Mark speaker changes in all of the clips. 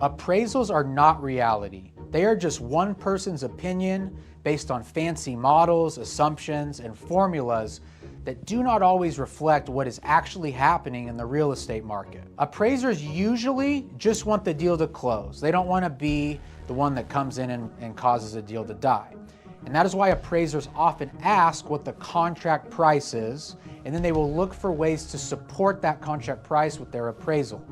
Speaker 1: Appraisals are not reality. They are just one person's opinion based on fancy models, assumptions, and formulas that do not always reflect what is actually happening in the real estate market. Appraisers usually just want the deal to close. They don't want to be the one that comes in and causes a deal to die. And that is why appraisers often ask what the contract price is, and then they will look for ways to support that contract price with their appraisal.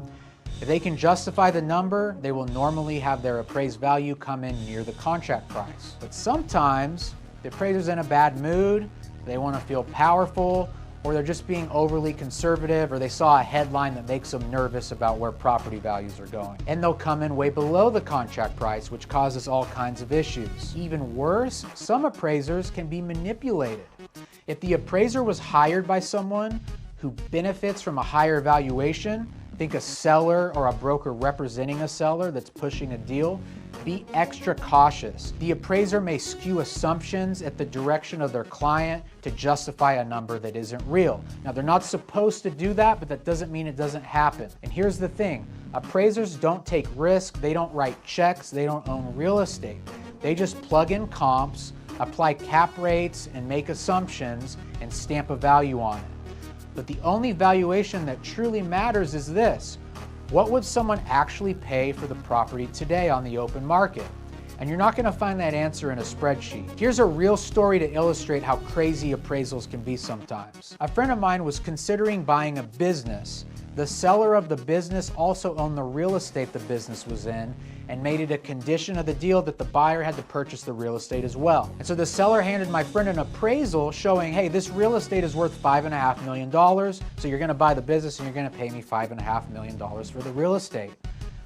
Speaker 1: If they can justify the number, they will normally have their appraised value come in near the contract price. But sometimes the appraiser's in a bad mood, they want to feel powerful, or they're just being overly conservative, or they saw a headline that makes them nervous about where property values are going. And they'll come in way below the contract price, which causes all kinds of issues. Even worse, some appraisers can be manipulated. If the appraiser was hired by someone who benefits from a higher valuation, think a seller or a broker representing a seller that's pushing a deal, be extra cautious. The appraiser may skew assumptions at the direction of their client to justify a number that isn't real. Now, they're not supposed to do that, but that doesn't mean it doesn't happen. And here's the thing, appraisers don't take risks, they don't write checks, they don't own real estate. They just plug in comps, apply cap rates, and make assumptions and stamp a value on it. But the only valuation that truly matters is this. What would someone actually pay for the property today on the open market? And you're not going to find that answer in a spreadsheet. Here's a real story to illustrate how crazy appraisals can be sometimes. A friend of mine was considering buying a business. The seller of the business also owned the real estate the business was in and made it a condition of the deal that the buyer had to purchase the real estate as well. And so the seller handed my friend an appraisal showing, hey, this real estate is worth $5.5 million, so you're gonna buy the business and you're gonna pay me $5.5 million for the real estate.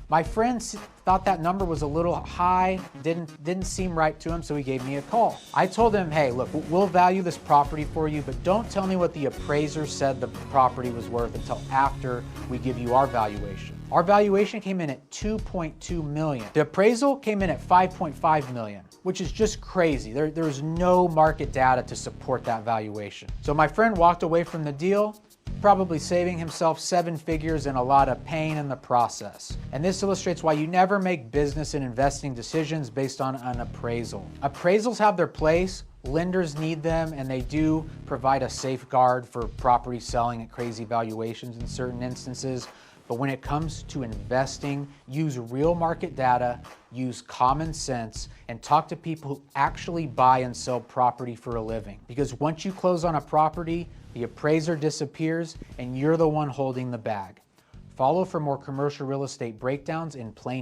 Speaker 1: My friend thought that number was a little high, didn't seem right to him, so he gave me a call. I told him, hey, look, we'll value this property for you, but don't tell me what the appraiser said the property was worth until after we give you our valuation. Our valuation came in at $2.2 million. The appraisal came in at $5.5 million, which is just crazy. There's no market data to support that valuation. So my friend walked away from the deal, probably saving himself 7 figures and a lot of pain in the process. And this illustrates why you never make business and investing decisions based on an appraisal. Appraisals have their place, lenders need them, and they do provide a safeguard for property selling at crazy valuations in certain instances. But when it comes to investing, use real market data, use common sense, and talk to people who actually buy and sell property for a living. Because once you close on a property, the appraiser disappears and you're the one holding the bag. Follow for more commercial real estate breakdowns in plain